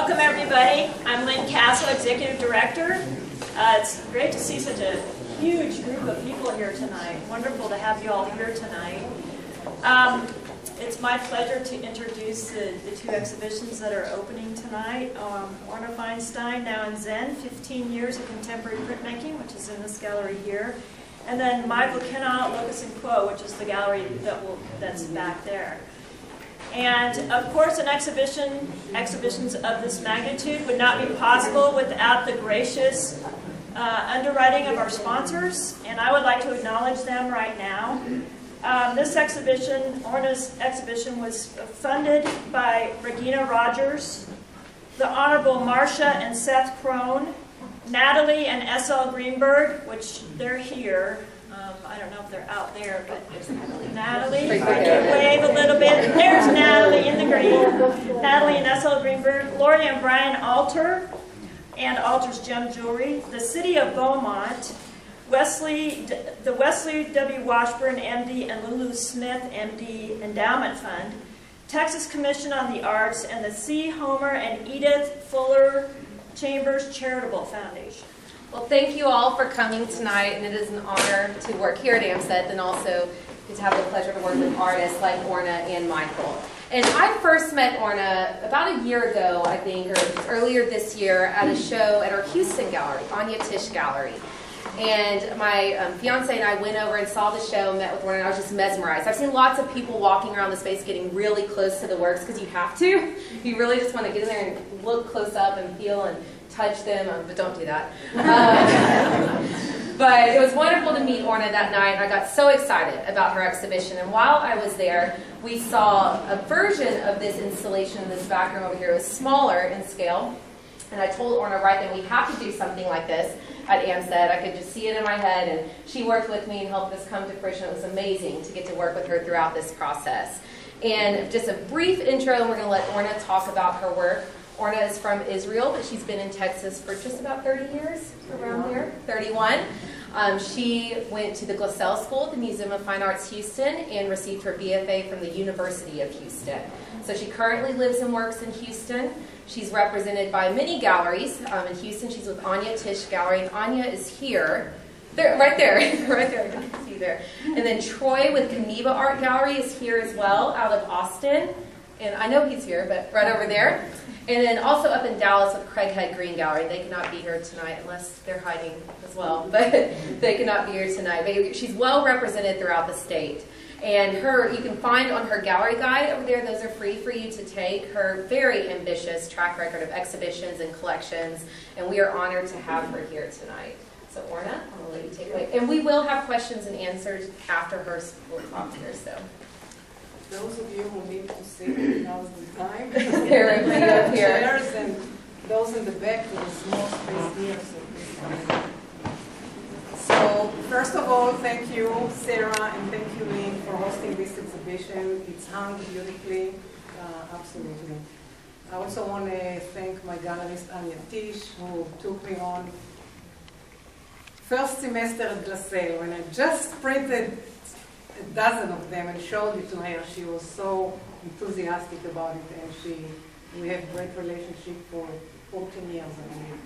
Welcome, everybody. I'm Lynn Castle, Executive Director. It's great to see such a huge group of people here tonight. Wonderful to have you all here tonight. It's my pleasure to introduce the two exhibitions that are opening tonight. Orna Feinstein, Now in Zen, 15 Years of Contemporary Printmaking, which is in this gallery here. And then Michael Kennard, Locus and Quo, which is the gallery that's back there. And of course, exhibitions of this magnitude would not be possible without the gracious underwriting of our sponsors, and I would like to acknowledge them right now. This exhibition, Orna's exhibition, was funded by Regina Rogers, the Honorable Marcia and Seth Crone, Natalie and S.L. Greenberg, which they're here. I don't know if they're out there, but Natalie, I can wave a little bit. There's Natalie in the green. Natalie and S.L. Greenberg, Lori and Brian Alter, and Alter's Gem Jewelry, the City of Beaumont, the Wesley W. Washburn, MD, and Lulu Smith, MD, Endowment Fund, Texas Commission on the Arts, and the C. Homer and Edith Fuller Chambers Charitable Foundation. Well, thank you all for coming tonight, and it is an honor to work here at AMSET and also to have the pleasure to work with artists like Orna and Michael. And I first met Orna about a year ago, I think, or earlier this year at a show at our Houston gallery, Anya Tisch Gallery. And my fiance and I went over and saw the show, met with Orna, and I was just mesmerized. I've seen lots of people walking around the space getting really close to the works because you have to. You really just want to get in there and look close up and feel and touch them, but don't do that. But it was wonderful to meet Orna that night. I got so excited about her exhibition, and while I was there, we saw a version of this installation in this back room over here. It was smaller in scale, and I told Orna right then, we have to do something like this at AMSET. I could just see it in my head, and she worked with me and helped this come to fruition. It was amazing to get to work with her throughout this process. And just a brief intro, and we're going to let Orna talk about her work. Orna is from Israel, but she's been in Texas for just about 30 years, around here, 31. She went to the Glassell School at the Museum of Fine Arts Houston and received her BFA from the University of Houston. So she currently lives and works in Houston. She's represented by many galleries. In Houston, she's with Anya Tisch Gallery, and Anya is here. There, right there, right there, I can see there. And then Troy with Kaniva Art Gallery is here as well, out of Austin. And I know he's here, but right over there. And then also up in Dallas with Craighead Green Gallery. They cannot be here tonight unless they're hiding as well, but they cannot be here tonight. But she's well represented throughout the state. And you can find on her gallery guide over there, those are free for you to take, her very ambitious track record of exhibitions and collections. And we are honored to have her here tonight. So Orna, I'm going to let you take it away. And we will have questions and answers after her talk here, so. Those of you who need to sit, now's the time. Here, up here. Chairs, and those in the back, there's a small space here. So first of all, thank you, Sarah, and thank you, Lynn, for hosting this exhibition. It's hung beautifully, absolutely. I also want to thank my gallerist, Anya Tisch, who took me on first semester at Glassell. When I just printed a dozen of them and showed it to her, she was so enthusiastic about it, and we have a great relationship for 14 years, I believe.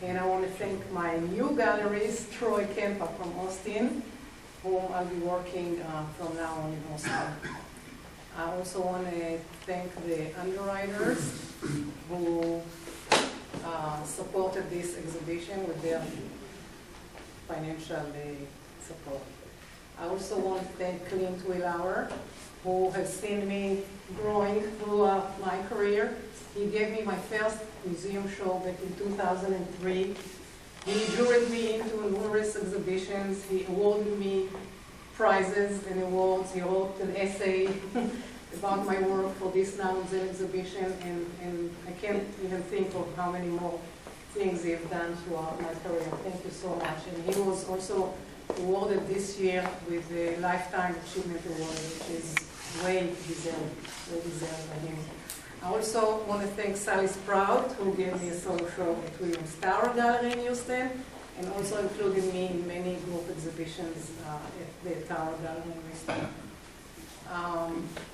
And I want to thank my new gallerist, Troy Kempa from Austin, whom I'll be working from now on in Austin. I also want to thank the underwriters who supported this exhibition with their financial support. I also want to thank Clint Willauer, who has seen me growing throughout my career. He gave me my first museum show back in 2003. He lured me into numerous exhibitions. He awarded me prizes and awards. He wrote an essay about my work for this Now in Zen exhibition, and I can't even think of how many more things he has done throughout my career. Thank you so much. And he was also awarded this year with the Lifetime Achievement Award, which is way deserved by him. I also want to thank Sally Sprout, who gave me a solo show at Williams Tower Gallery in Houston, and also included me in many group exhibitions at the Tower Gallery in Houston.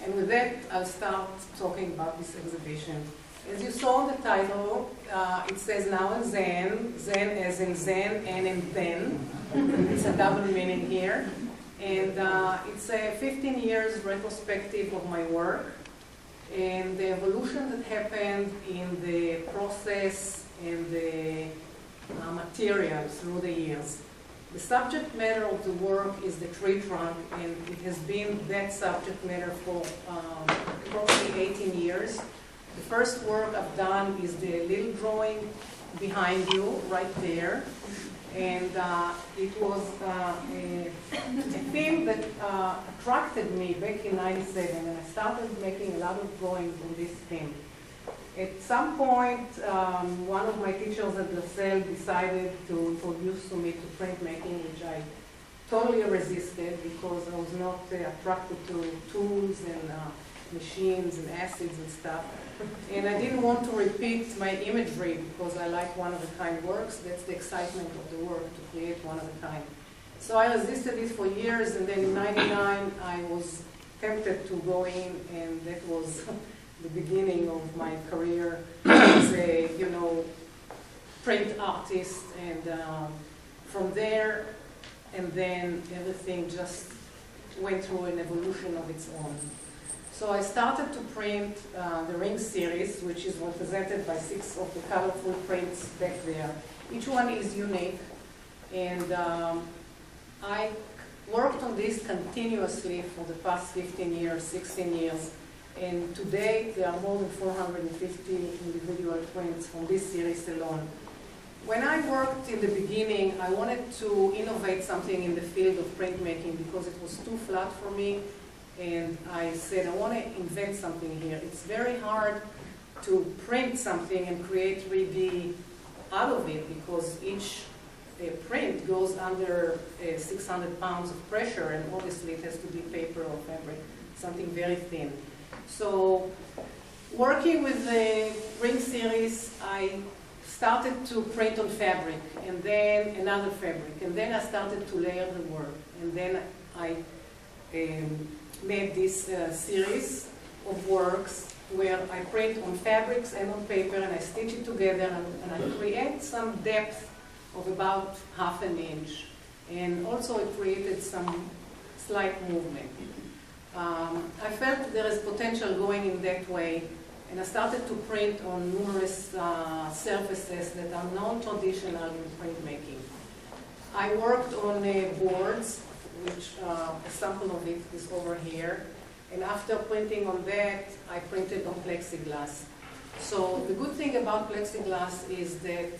And with that, I'll start talking about this exhibition. As you saw in the title, it says now and then, Zen as in Zen and in then. It's a double meaning here. And it's a 15 years retrospective of my work and the evolution that happened in the process and the material through the years. The subject matter of the work is the tree trunk, and it has been that subject matter for approximately 18 years. The first work I've done is the little drawing behind you, right there. And it was a theme that attracted me back in '97, and I started making a lot of drawings on this theme. At some point, one of my teachers at LaSalle decided to introduce me to printmaking, which I totally resisted because I was not attracted to tools and machines and acids and stuff. And I didn't want to repeat my imagery because I like one-of-a-kind works. That's the excitement of the work, to create one-of-a-kind. So I resisted it for years, and then in '99 I was tempted to go in, and that was the beginning of my career as a, print artist. And from there, and then everything just went through an evolution of its own. So I started to print the Ring series, which is represented by 6 of the colorful prints back there. Each one is unique, and I worked on this continuously for the past 15 years, 16 years, and today there are more than 450 individual prints from this series alone. When I worked in the beginning, I wanted to innovate something in the field of printmaking because it was too flat for me. And I said, I want to invent something here. It's very hard to print something and create 3D out of it because each print goes under 600 pounds of pressure, and obviously it has to be paper or fabric, something very thin. So working with the Ring series, I started to print on fabric, and then another fabric, and then I started to layer the work, and then I made this series of works where I print on fabrics and on paper, and I stitch it together, and I create some depth of about ½ inch. And also it created some slight movement. I felt there is potential going in that way, and I started to print on numerous surfaces that are non-traditional in printmaking. I worked on boards, which a sample of it is over here. And after printing on that, I printed on plexiglass. So the good thing about plexiglass is that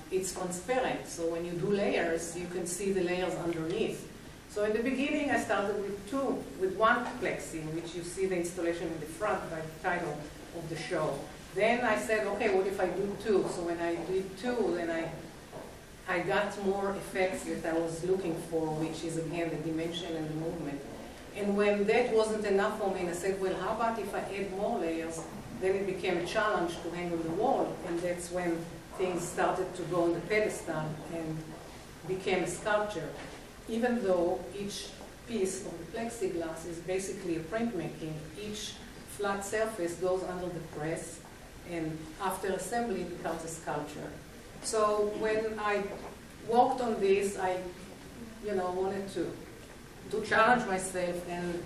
it's transparent. So when you do layers, you can see the layers underneath. So in the beginning, I started with one plexi, which you see the installation in the front by the title of the show. Then I said, okay, what if I do 2? So when I did 2, then I got more effects that I was looking for, which is, again, the dimension and the movement. And when that wasn't enough for me, I said, well, how about if I add more layers? Then it became a challenge to hang on the wall, and that's when things started to go on the pedestal and became a sculpture. Even though each piece of the plexiglass is basically a printmaking, each flat surface goes under the press, and after assembly it becomes a sculpture. So when I worked on this, I wanted to challenge myself and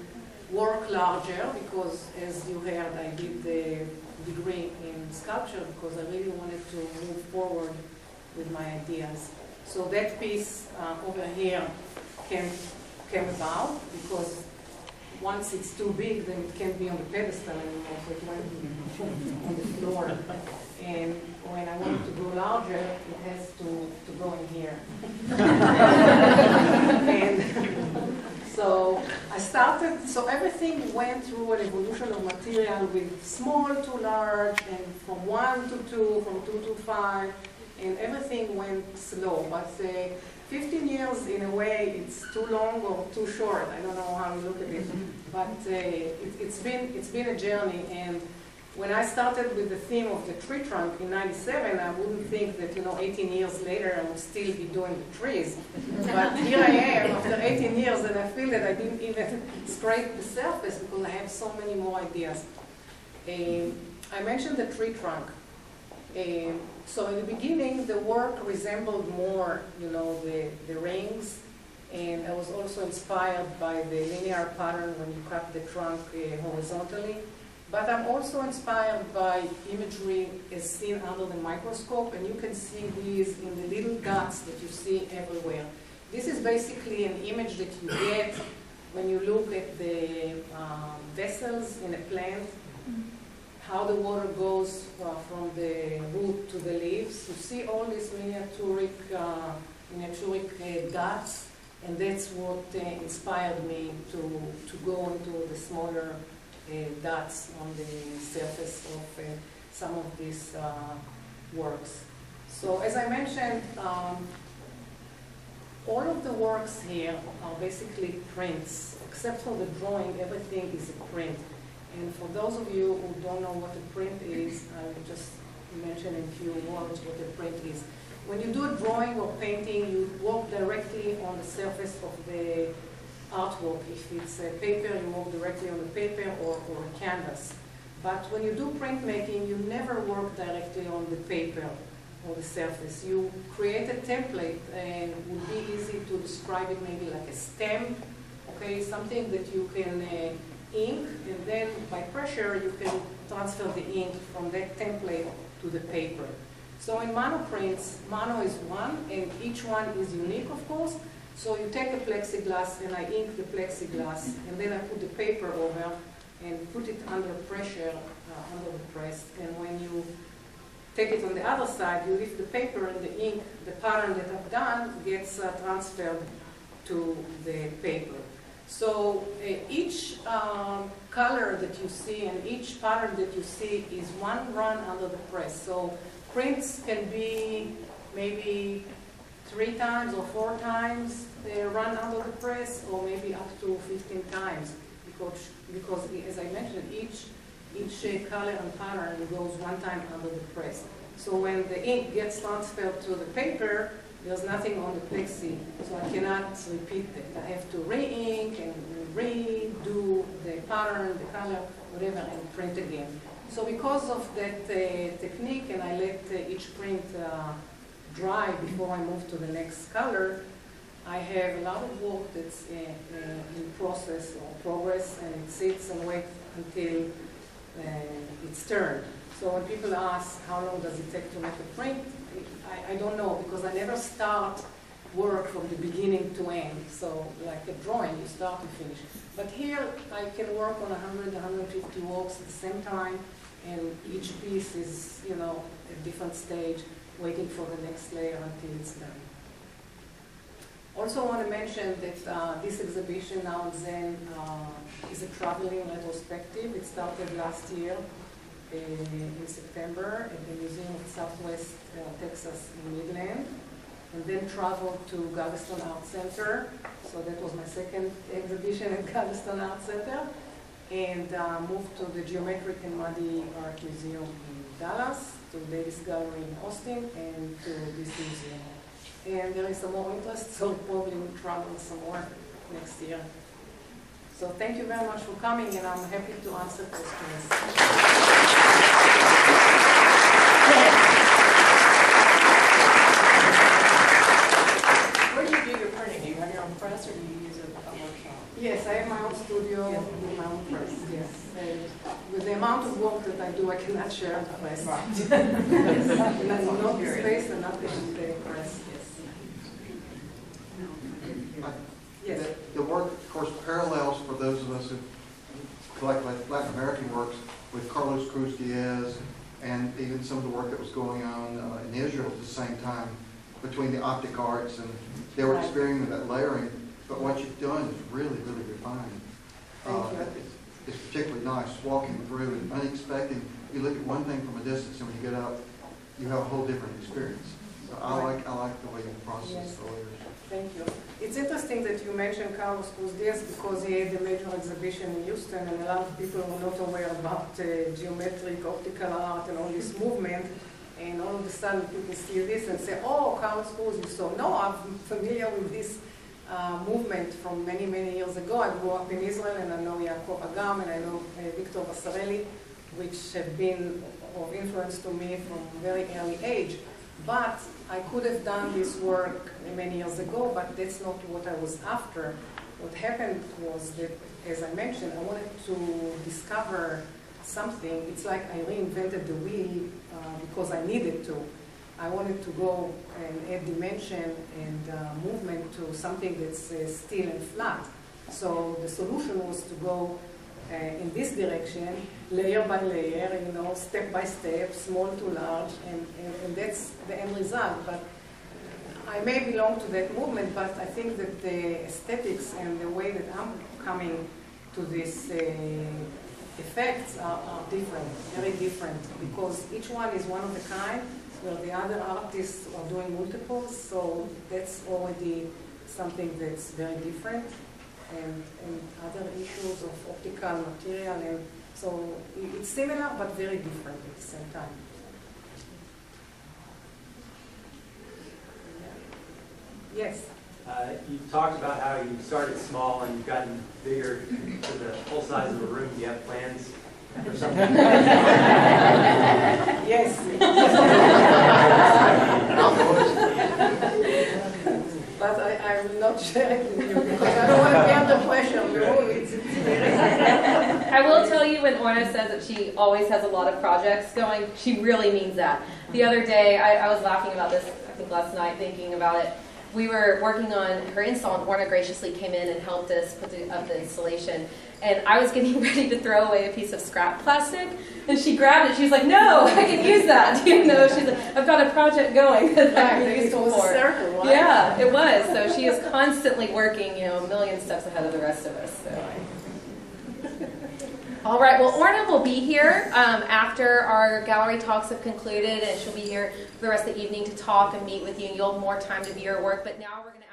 work larger, because as you heard, I did the degree in sculpture because I really wanted to move forward with my ideas. So that piece over here came about because once it's too big, then it can't be on the pedestal anymore, so it went on the floor. And when I wanted to go larger, it has to go in here. And so I started, so everything went through an evolution of material with small to large, and from 1 to 2, from 2 to 5, and everything went slow. But 15 years, in a way, it's too long or too short. I don't know how you look at it. But it's been a journey. And when I started with the theme of the tree trunk in '97, I wouldn't think that 18 years later I would still be doing the trees. But here I am after 18 years, and I feel that I didn't even scrape the surface because I have so many more ideas. I mentioned the tree trunk. So in the beginning, the work resembled more, the rings, and I was also inspired by the linear pattern when you cut the trunk horizontally. But I'm also inspired by imagery as seen under the microscope, and you can see these in the little dots that you see everywhere. This is basically an image that you get when you look at the vessels in a plant, how the water goes from the root to the leaves. You see all these miniaturic dots, and that's what inspired me to go into the smaller dots on the surface of some of these works. So as I mentioned, all of the works here are basically prints. Except for the drawing, everything is a print. And for those of you who don't know what a print is, I will just mention in a few words what a print is. When you do a drawing or painting, you work directly on the surface of the artwork. If it's a paper, you work directly on the paper or a canvas. But when you do printmaking, you never work directly on the paper or the surface. You create a template, and it would be easy to describe it maybe like a stamp, okay, something that you can ink, and then by pressure you can transfer the ink from that template to the paper. So in mono prints, mono is one, and each one is unique, of course. So you take a plexiglass, and I ink the plexiglass, and then I put the paper over and put it under pressure, under the press. And when you take it on the other side, you lift the paper, and the ink, the pattern that I've done, gets transferred to the paper. So each color that you see and each pattern that you see is one run under the press. So prints can be maybe 3 times or 4 times they run under the press, or maybe up to 15 times, because as I mentioned, each color and pattern goes 1 time under the press. So when the ink gets transferred to the paper, there's nothing on the plexi, so I cannot repeat it. I have to re-ink and redo the pattern, the color, whatever, and print again. So because of that technique, and I let each print dry before I move to the next color, I have a lot of work that's in process or progress, and it sits and waits until it's turned. So when people ask how long does it take to make a print, I don't know, because I never start work from the beginning to end. So like a drawing, you start and finish. But here I can work on 100, 150 works at the same time, and each piece is, a different stage, waiting for the next layer until it's done. Also want to mention that this exhibition Now and Then is a traveling retrospective. It started last year in September at the Museum of Southwest Texas in Midland, and then traveled to Galveston Art Center. So that was my second exhibition at Galveston Art Center, and moved to the Geometric and Muddy Art Museum in Dallas, to Davis Gallery in Austin, and to this museum. And there is some more interest, so probably we'll travel some more next year. So thank you very much for coming, and I'm happy to answer questions. Where do you do your printing? Do you have your own press, or do you use a workshop? Yes, I have my own studio with my own press, yes. And with the amount of work that I do, I cannot share the press. Not the space and not the press, yes. Yes. The work, of course, parallels for those of us who collect Latin American works with Carlos Cruz Diaz, and even some of the work that was going on in Israel at the same time between the optic arts, and they were experimenting with that layering. But what you've done is really, really refined. It's particularly nice walking through and unexpected. You look at one thing from a distance, and when you get up, you have a whole different experience. So I like the way you process the layers. Thank you. It's interesting that you mentioned Carlos Cruz Diaz, because he had a major exhibition in Houston, and a lot of people were not aware about geometric, optical art, and all this movement. And all of a sudden, people see this and say, "Oh, Carlos Cruz." So no, I'm familiar with this movement from many, many years ago. I grew up in Israel, and I know Yaakov Agam, and I know Victor Vasarely which have been of influence to me from a very early age. But I could have done this work many years ago, but that's not what I was after. What happened was that, as I mentioned, I wanted to discover something. It's like I reinvented the wheel because I needed to. I wanted to go and add dimension and movement to something that's still and flat. So the solution was to go in this direction, layer by layer, step by step, small to large, and that's the end result. But I may belong to that movement, but I think that the aesthetics and the way that I'm coming to these effects are different, very different, because each one is one of a kind, where the other artists are doing multiples, so that's already something that's very different. And other issues of optical material, and so it's similar but very different at the same time. Yeah. Yes? You talked about how you started small and you've gotten bigger to the full size of a room. Do you have plans for something? Yes. But I will not share it with you because I don't want to be under pressure. I will tell you, when Orna says that she always has a lot of projects going, she really means that. The other day, I was laughing about this, I think last night, thinking about it. We were working on her install, and Orna graciously came in and helped us put up the installation. And I was getting ready to throw away a piece of scrap plastic, and she grabbed it. She was like, "No, I can use that." She's like, "I've got a project going that I'm useful for." Circle, right? Yeah, it was. So she is constantly working, a million steps ahead of the rest of us. So. All right, well, Orna will be here after our gallery talks have concluded, and she'll be here for the rest of the evening to talk and meet with you, and you'll have more time to view your work. But now we're going to